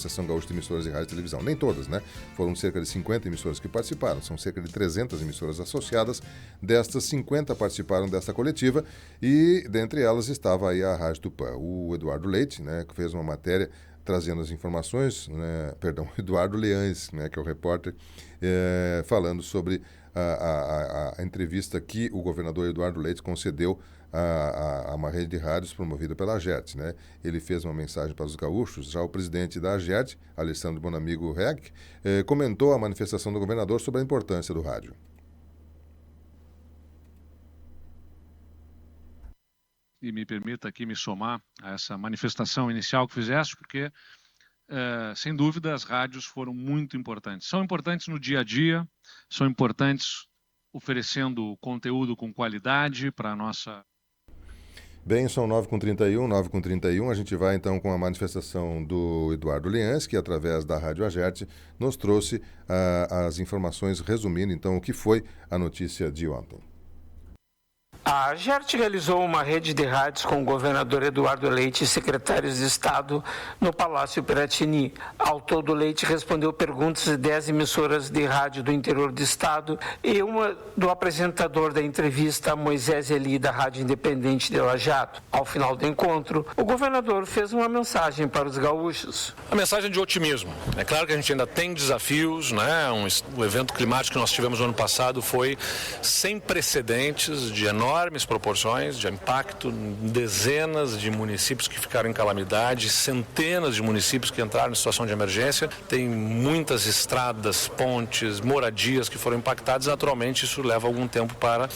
Associação Gaúcha de Emissoras de Rádio e Televisão. Nem todas, né? Foram cerca de 50 emissoras que participaram, são cerca de 300 emissoras associadas. Destas, 50 participaram desta coletiva e, dentre elas, estava aí a Rádio Tupã. O Eduardo Leite, né, que fez uma matéria trazendo as informações, né, Eduardo Leães, né, que é o repórter, falando sobre a entrevista que o governador Eduardo Leite concedeu a uma rede de rádios promovida pela AGERT, né? Ele fez uma mensagem para os gaúchos. Já o presidente da AGERT, Alessandro Bonamigo Reck, comentou a manifestação do governador sobre a importância do rádio. E me permita aqui me somar a essa manifestação inicial que fizeste, porque, sem dúvida, as rádios foram muito importantes. São importantes no dia a dia, são importantes oferecendo conteúdo com qualidade para a nossa... Bem, são 9h31. A gente vai então com a manifestação do Eduardo Leães, que através da Rádio AGERT nos trouxe as informações, resumindo então o que foi a notícia de ontem. A AGERT realizou uma rede de rádios com o governador Eduardo Leite e secretários de Estado no Palácio Piratini. Ao todo, Leite respondeu perguntas de 10 emissoras de rádio do interior do Estado e uma do apresentador da entrevista, Moisés Eli, da Rádio Independente de Lajeado. Ao final do encontro, o governador fez uma mensagem para os gaúchos. A mensagem de otimismo. É claro que a gente ainda tem desafios, né? O evento climático que nós tivemos no ano passado foi sem precedentes, de enormes proporções, de impacto, dezenas de municípios que ficaram em calamidade, centenas de municípios que entraram em situação de emergência, tem muitas estradas, pontes, moradias que foram impactadas. Naturalmente isso leva algum tempo para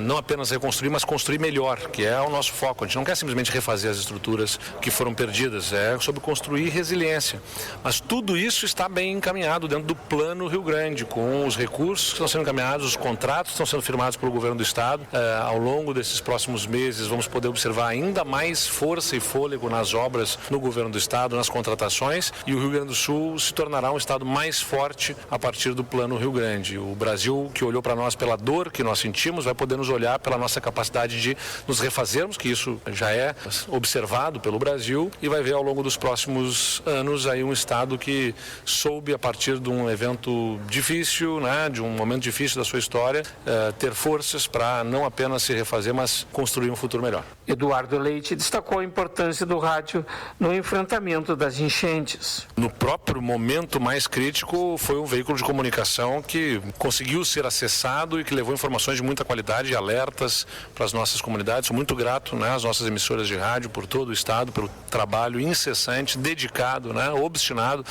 não apenas reconstruir, mas construir melhor, que é o nosso foco. A gente não quer simplesmente refazer as estruturas que foram perdidas, é sobre construir resiliência. Mas tudo isso está bem encaminhado dentro do Plano Rio Grande, com os recursos que estão sendo encaminhados, os contratos que estão sendo firmados pelo governo do Estado. Ao longo desses próximos meses vamos poder observar ainda mais força e fôlego nas obras no governo do Estado, nas contratações, e o Rio Grande do Sul se tornará um Estado mais forte a partir do Plano Rio Grande. O Brasil, que olhou para nós pela dor que nós sentimos, vai poder nos olhar pela nossa capacidade de nos refazermos, que isso já é observado pelo Brasil, e vai ver ao longo dos próximos anos aí um Estado que soube, a partir de um evento difícil, né, de um momento difícil da sua história, ter forças para não apenas se refazer, mas construir um futuro melhor. Eduardo Leite destacou a importância do rádio no enfrentamento das enchentes. No próprio momento mais crítico, foi um veículo de comunicação que conseguiu ser acessado e que levou informações de muita qualidade e alertas para as nossas comunidades. Sou muito grato, né, às nossas emissoras de rádio por todo o Estado, pelo trabalho incessante, dedicado, né, obstinado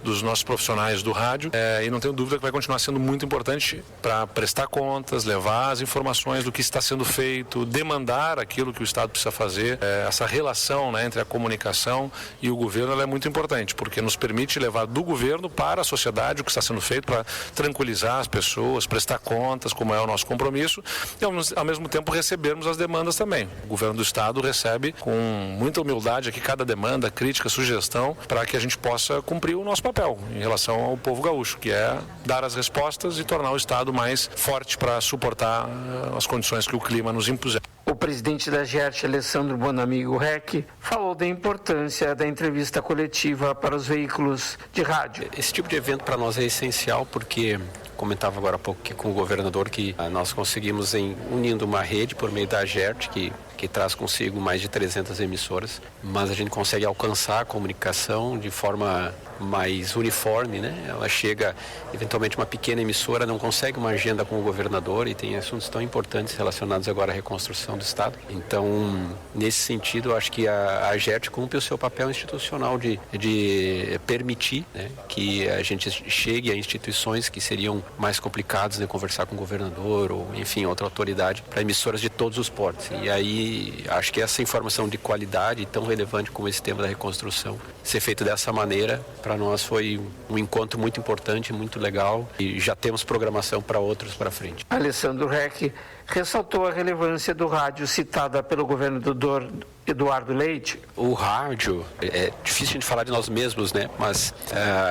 dos nossos profissionais do rádio. E não tenho dúvida que vai continuar sendo muito importante para prestar contas, levar as informações do que está sendo feito, demandar aquilo que o Estado precisa fazer. Essa relação, né, entre a comunicação e o governo, ela é muito importante, porque nos permite levar do governo para a sociedade o que está sendo feito para tranquilizar as pessoas, prestar contas, como é o nosso compromisso, e ao mesmo tempo recebermos as demandas também. O governo do Estado recebe com muita humildade aqui cada demanda, crítica, sugestão, para que a gente possa cumprir o nosso papel em relação ao povo gaúcho, que é dar as respostas e tornar o Estado mais forte para suportar as condições que o clima nos impuser. O presidente da AGERT, Alessandro Bonamigo Reck, falou da importância da entrevista coletiva para os veículos de rádio. Esse tipo de evento para nós é essencial porque, comentava agora há pouco com o governador, que nós conseguimos, unindo uma rede por meio da AGERT, que traz consigo mais de 300 emissoras, mas a gente consegue alcançar a comunicação de forma mais uniforme, né? Ela chega, eventualmente uma pequena emissora não consegue uma agenda com o governador e tem assuntos tão importantes relacionados agora à reconstrução do Estado. Então, nesse sentido, eu acho que a AGERT cumpre o seu papel institucional de permitir, né, que a gente chegue a instituições que seriam mais complicadas de conversar com o governador ou, enfim, outra autoridade, para emissoras de todos os portes. E aí, acho que essa informação de qualidade, tão relevante como esse tema da reconstrução, ser feito dessa maneira, para nós foi um encontro muito importante, muito legal, e já temos programação para outros para frente. Alessandro Reck ressaltou a relevância do rádio citada pelo governador Eduardo Leite. O rádio, é difícil de falar de nós mesmos, né? Mas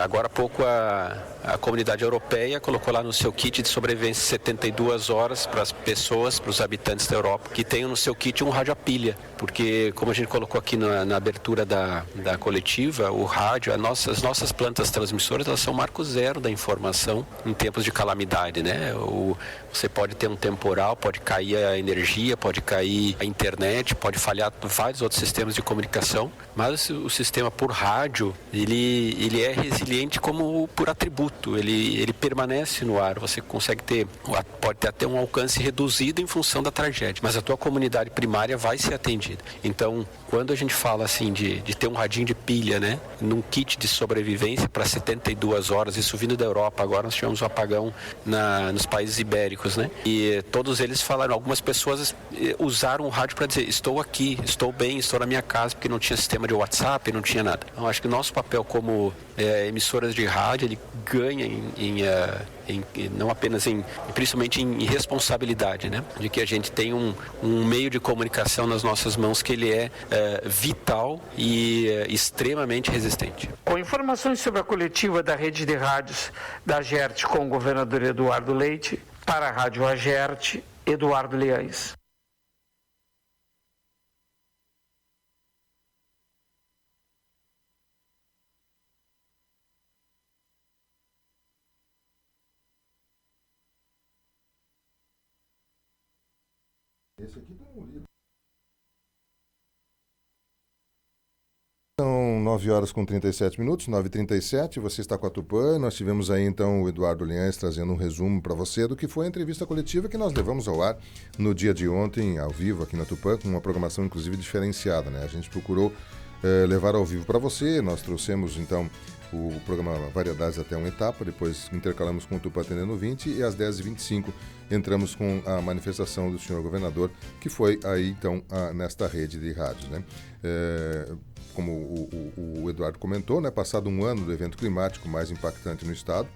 agora há pouco a comunidade europeia colocou lá no seu kit de sobrevivência 72 horas para as pessoas, para os habitantes da Europa, que tenham no seu kit um rádio a pilha. Porque, como a gente colocou aqui na abertura da coletiva, o rádio, as nossas plantas transmissoras, elas são marco zero da informação em tempos de calamidade, né? Você pode ter um temporal, pode cair a energia, pode cair a internet, pode falhar vários outros sistemas de comunicação, mas o sistema por rádio, ele é resiliente como por atributo, ele permanece no ar, você consegue pode ter até um alcance reduzido em função da tragédia, mas a tua comunidade primária vai ser atendida. Então, quando a gente fala assim de ter um radinho de pilha, né, num kit de sobrevivência para 72 horas, isso vindo da Europa, agora nós tivemos um apagão nos países ibéricos, né, e todos eles falaram, algumas pessoas usaram o rádio para dizer, estou aqui, estou bem, estou na minha casa, porque não tinha sistema de WhatsApp, não tinha nada. Então, acho que o nosso papel como emissoras de rádio, ele ganha não apenas principalmente em responsabilidade, né? De que a gente tem um meio de comunicação nas nossas mãos que ele é vital e extremamente resistente. Com informações sobre a coletiva da rede de rádios da AGERT com o governador Eduardo Leite, para a Rádio AGERT, Eduardo Leães. Esse aqui tem um livro. São 9 horas com 37 minutos, 9h37, você está com a Tupã. Nós tivemos aí então o Eduardo Leães trazendo um resumo para você do que foi a entrevista coletiva que nós levamos ao ar no dia de ontem, ao vivo aqui na Tupã, com uma programação inclusive diferenciada, né? A gente procurou levar ao vivo para você, nós trouxemos então o programa Variedades até uma etapa, depois intercalamos com o Tupã Atendendo 20 e às 10h25 entramos com a manifestação do senhor governador, que foi aí então nesta rede de rádios, né? Como o Eduardo comentou, né? Passado um ano do evento climático mais impactante no estado,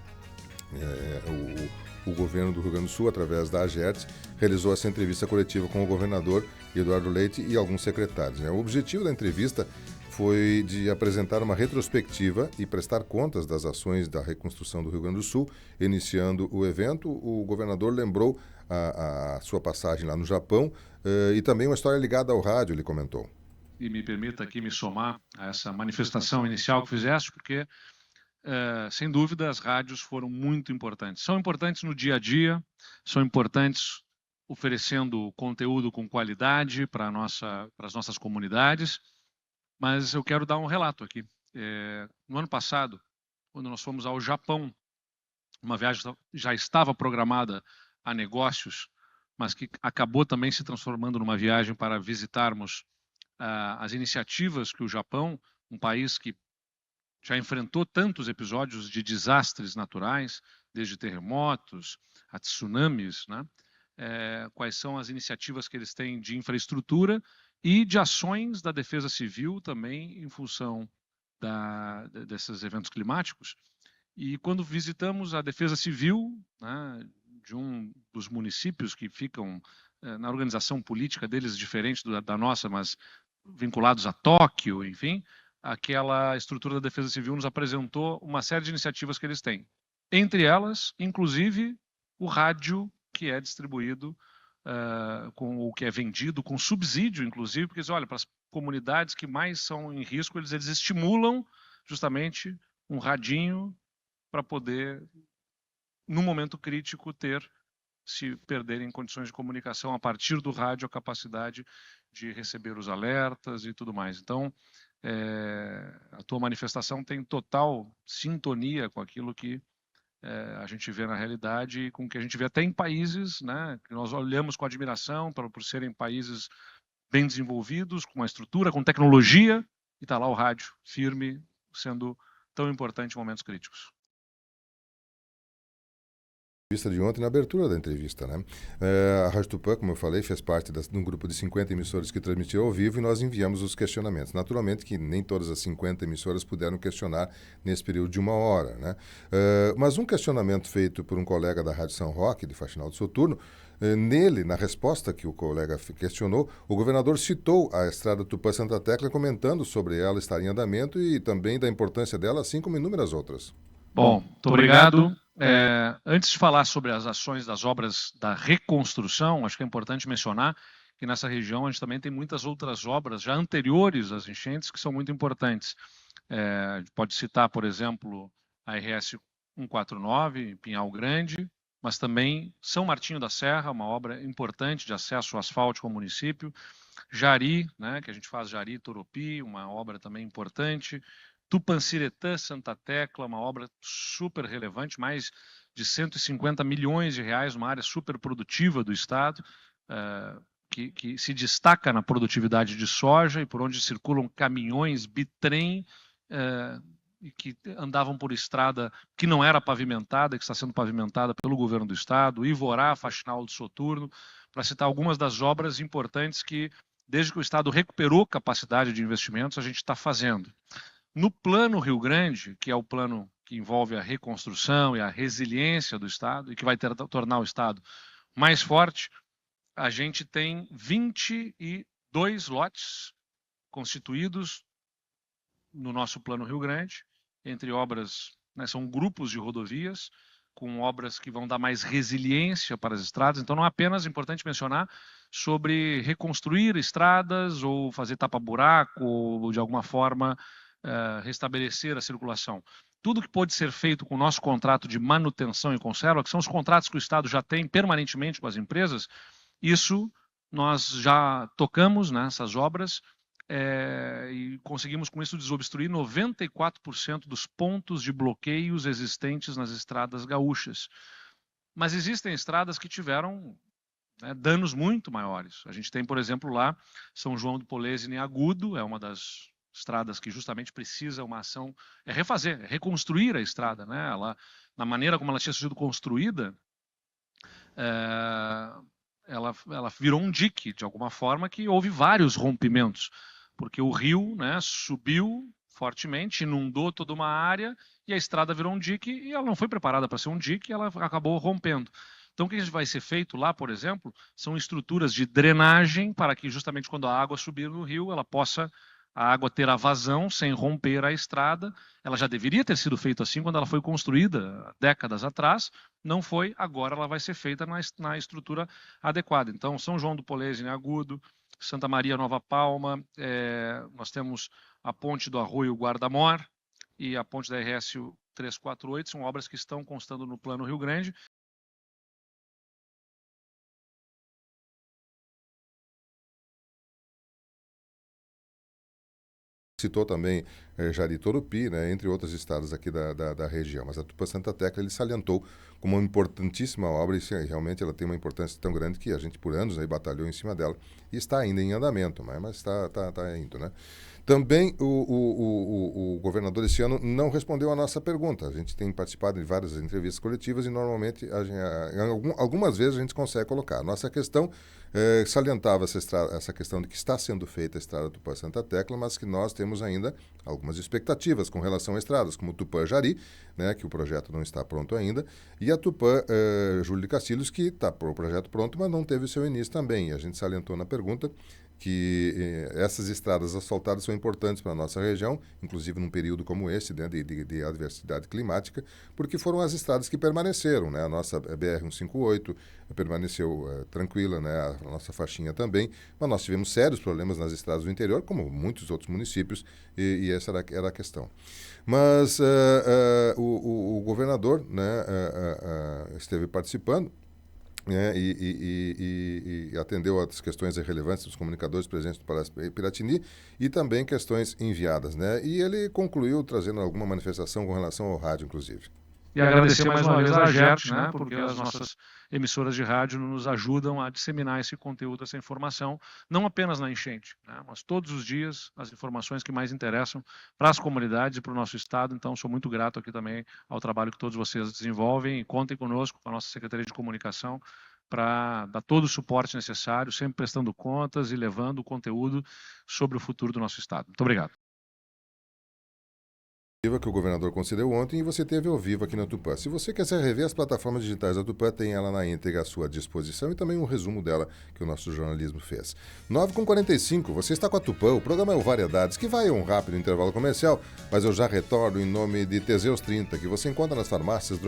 o governo do Rio Grande do Sul, através da AGERT, realizou essa entrevista coletiva com o governador Eduardo Leite e alguns secretários, né? O objetivo da entrevista foi de apresentar uma retrospectiva e prestar contas das ações da reconstrução do Rio Grande do Sul. Iniciando o evento, o governador lembrou a sua passagem lá no Japão e também uma história ligada ao rádio, ele comentou. E me permita aqui me somar a essa manifestação inicial que fizeste, porque, sem dúvida, as rádios foram muito importantes. São importantes no dia a dia, são importantes oferecendo conteúdo com qualidade para as nossas comunidades, mas eu quero dar um relato aqui. No ano passado, quando nós fomos ao Japão, uma viagem já estava programada a negócios, mas que acabou também se transformando numa viagem para visitarmos as iniciativas que o Japão, um país que já enfrentou tantos episódios de desastres naturais, desde terremotos a tsunamis, né? Quais são as iniciativas que eles têm de infraestrutura e de ações da Defesa Civil também em função desses eventos climáticos. E quando visitamos a Defesa Civil, né, de um dos municípios que ficam na organização política deles diferente da nossa, mas vinculados a Tóquio, enfim, aquela estrutura da Defesa Civil nos apresentou uma série de iniciativas que eles têm. Entre elas, inclusive, o rádio que é distribuído, com o que é vendido, com subsídio, inclusive, porque, olha, para as comunidades que mais são em risco, eles estimulam justamente um radinho para poder, num momento crítico, se perderem condições de comunicação a partir do rádio, a capacidade de receber os alertas e tudo mais. Então, a tua manifestação tem total sintonia com aquilo que a gente vê na realidade e com o que a gente vê até em países, né, que nós olhamos com admiração por serem países bem desenvolvidos, com uma estrutura, com tecnologia, e está lá o rádio firme, sendo tão importante em momentos críticos. De ontem, na abertura da entrevista, né? A Rádio Tupã, como eu falei, fez parte de um grupo de 50 emissoras que transmitiu ao vivo e nós enviamos os questionamentos. Naturalmente que nem todas as 50 emissoras puderam questionar nesse período de 1 hora, né? Mas um questionamento feito por um colega da Rádio São Roque, de Faxinal do Soturno, Nele, na resposta que o colega questionou, o governador citou a estrada Tupã-Santa Tecla, comentando sobre ela estar em andamento e também da importância dela, assim como inúmeras outras. Bom, muito obrigado. Antes de falar sobre as ações das obras da reconstrução, acho que é importante mencionar que nessa região a gente também tem muitas outras obras já anteriores às enchentes que são muito importantes. A gente pode citar, por exemplo, a RS 149, em Pinhal Grande, mas também São Martinho da Serra, uma obra importante de acesso asfáltico ao município. Jari, né, que a gente faz Jari Toropi, uma obra também importante. Tupanciretã, Santa Tecla, uma obra super relevante, mais de 150 milhões de reais, uma área super produtiva do estado, que se destaca na produtividade de soja e por onde circulam caminhões bitrem e que andavam por estrada que não era pavimentada, que está sendo pavimentada pelo governo do estado, Ivorá, Faxinal do Soturno, para citar algumas das obras importantes que, desde que o estado recuperou capacidade de investimentos, a gente está fazendo. No plano Rio Grande, que é o plano que envolve a reconstrução e a resiliência do estado e que vai tornar o estado mais forte, a gente tem 22 lotes constituídos no nosso plano Rio Grande, entre obras, né, são grupos de rodovias, com obras que vão dar mais resiliência para as estradas. Então, não é apenas importante mencionar sobre reconstruir estradas ou fazer tapa-buraco ou, de alguma forma, restabelecer a circulação. Tudo que pode ser feito com o nosso contrato de manutenção e conserva, que são os contratos que o Estado já tem permanentemente com as empresas, isso nós já tocamos nessas obras e conseguimos com isso desobstruir 94% dos pontos de bloqueios existentes nas estradas gaúchas. Mas existem estradas que tiveram danos muito maiores. A gente tem, por exemplo, lá São João do Polesine Agudo, é uma das estradas que justamente precisa uma ação, refazer, reconstruir a estrada, né? Na maneira como ela tinha sido construída, ela virou um dique, de alguma forma, que houve vários rompimentos, porque o rio, né, subiu fortemente, inundou toda uma área e a estrada virou um dique e ela não foi preparada para ser um dique e ela acabou rompendo. Então, o que vai ser feito lá, por exemplo, são estruturas de drenagem para que justamente quando a água subir no rio, ela possa a água ter a vazão sem romper a estrada. Ela já deveria ter sido feita assim quando ela foi construída décadas atrás, não foi, agora ela vai ser feita na estrutura adequada. Então, São João do Polesine Agudo, Santa Maria Nova Palma, nós temos a ponte do Arroio Guardamor e a ponte da RS 348, são obras que estão constando no plano Rio Grande. Citou também Jari Torupi, né, entre outros estados aqui da região. Mas a Tupã-Santa Tecla ele salientou como uma importantíssima obra e realmente ela tem uma importância tão grande que a gente por anos aí batalhou em cima dela e está ainda em andamento, mas está indo, né? Também o governador esse ano não respondeu a nossa pergunta. A gente tem participado de várias entrevistas coletivas e normalmente, algumas vezes a gente consegue colocar. Nossa questão salientava essa questão de que está sendo feita a estrada Tupã-Santa Tecla, mas que nós temos ainda algumas expectativas com relação a estradas, como o Tupã-Jari, né, que o projeto não está pronto ainda, e a Tupã-Júlio de Castilhos, que está o projeto pronto, mas não teve o seu início também. E a gente salientou na pergunta que essas estradas asfaltadas são importantes para a nossa região, inclusive num período como esse, né, de adversidade climática, porque foram as estradas que permaneceram, né? A nossa BR-158 permaneceu tranquila, né? A nossa faixinha também, mas nós tivemos sérios problemas nas estradas do interior, como muitos outros municípios, e essa era a questão. Mas o governador, né, esteve participando, e atendeu às questões relevantes dos comunicadores presentes no Palácio Piratini e também questões enviadas, né? E ele concluiu trazendo alguma manifestação com relação ao rádio, inclusive. E agradecer mais uma vez a GERT, né? Porque as nossas emissoras de rádio nos ajudam a disseminar esse conteúdo, essa informação, não apenas na enchente, né? Mas todos os dias as informações que mais interessam para as comunidades e para o nosso estado. Então, sou muito grato aqui também ao trabalho que todos vocês desenvolvem e contem conosco, com a nossa Secretaria de Comunicação, para dar todo o suporte necessário, sempre prestando contas e levando o conteúdo sobre o futuro do nosso estado. Muito obrigado. que o governador concedeu ontem e você teve ao vivo aqui na Tupã. Se você quiser rever as plataformas digitais da Tupã, tem ela na íntegra à sua disposição e também um resumo dela que o nosso jornalismo fez. 9h45, você está com a Tupã, o programa é o Variedades, que vai a um rápido intervalo comercial, mas eu já retorno em nome de Teseus 30, que você encontra nas farmácias,